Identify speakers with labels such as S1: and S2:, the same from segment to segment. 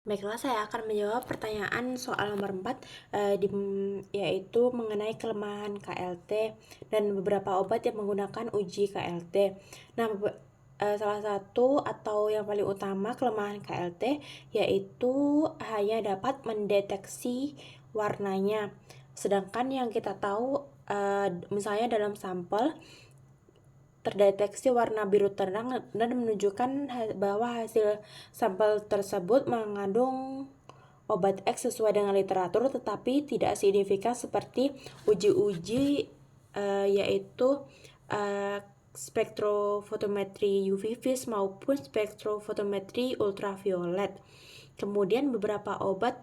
S1: Baiklah, saya akan menjawab pertanyaan soal nomor 4, yaitu mengenai kelemahan KLT dan beberapa obat yang menggunakan uji KLT. Nah, salah satu atau yang paling utama kelemahan KLT yaitu hanya dapat mendeteksi warnanya. Sedangkan yang kita tahu, misalnya dalam sampel terdeteksi warna biru terang dan menunjukkan bahwa hasil sampel tersebut mengandung obat X sesuai dengan literatur, tetapi tidak signifikan seperti uji-uji yaitu spektrofotometri UV vis maupun spektrofotometri ultraviolet. Kemudian beberapa obat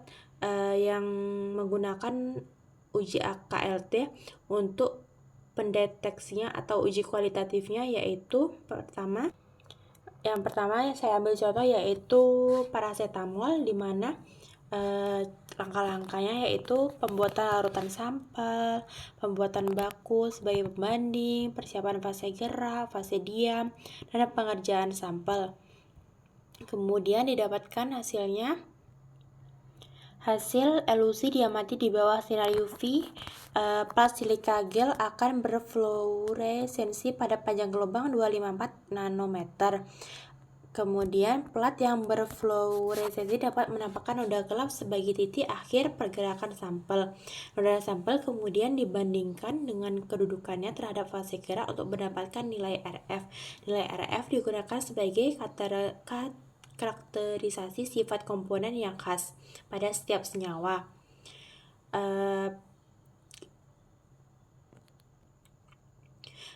S1: yang menggunakan uji KLT untuk pendeteksinya atau uji kualitatifnya yaitu yang pertama yang saya ambil contoh yaitu paracetamol, di mana langkah-langkahnya yaitu pembuatan larutan sampel, pembuatan baku sebagai pembanding, persiapan fase gerak, fase diam, dan pengerjaan sampel. Kemudian didapatkan hasil elusi diamati di bawah sinar UV. Plat silika gel akan berfluoresensi pada panjang gelombang 254 nanometer. Kemudian plat yang berfluoresensi dapat menampakkan noda gelap sebagai titik akhir pergerakan sampel. Noda sampel kemudian dibandingkan dengan kedudukannya terhadap fase gerak untuk mendapatkan nilai RF. Nilai RF digunakan sebagai karakterisasi sifat komponen yang khas pada setiap senyawa.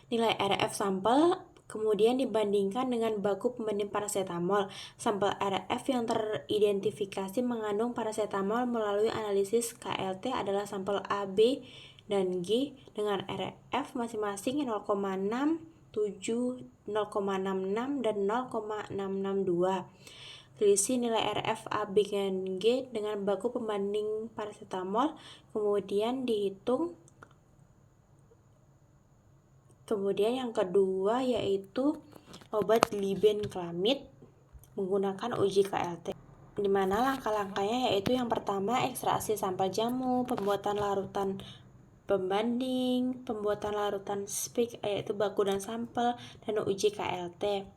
S1: Nilai RF sampel kemudian dibandingkan dengan baku pembanding paracetamol. Sampel RF yang teridentifikasi mengandung paracetamol melalui analisis KLT adalah sampel A, B, dan G dengan RF masing-masing 0,6, 7, 0,66, dan 0,662. Selisih nilai RF A, B, dan G dengan baku pembanding paracetamol kemudian dihitung. Kemudian yang kedua yaitu obat glibenclamid menggunakan uji KLT, di mana langkah-langkahnya yaitu yang pertama ekstraksi sampel jamu, pembuatan larutan pembanding, pembuatan larutan spik yaitu baku dan sampel, dan uji KLT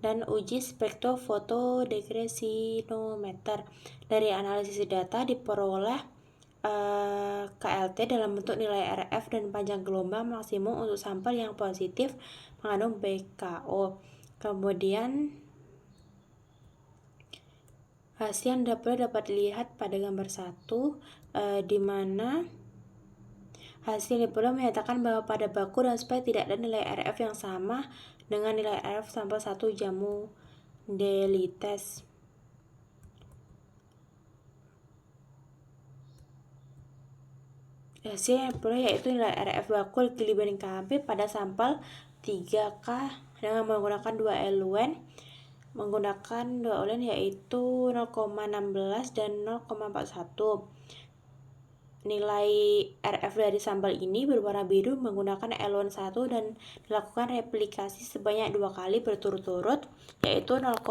S1: dan uji spektrofotodegresinometer. Dari analisis data diperoleh KLT dalam bentuk nilai RF dan panjang gelombang maksimum untuk sampel yang positif mengandung BKO. Kemudian hasil yang dapat dilihat pada gambar 1, di mana hasil diperoleh menyatakan bahwa pada baku dan spek tidak ada nilai RF yang sama dengan nilai RF sampel 1 jamu delites. Hasil yang diperoleh yaitu nilai RF baku glibenclamid pada sampel 3K dengan menggunakan 2 eluen yaitu 0,16 dan 0,41. Nilai RF dari sampel ini berwarna biru menggunakan eluen 1 dan dilakukan replikasi sebanyak 2 kali berturut-turut yaitu 0,18,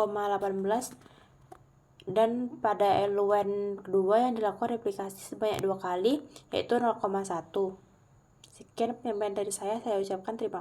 S1: dan pada eluen kedua yang dilakukan replikasi sebanyak 2 kali yaitu 0,1. Sekian penyampaian dari saya ucapkan terima kasih.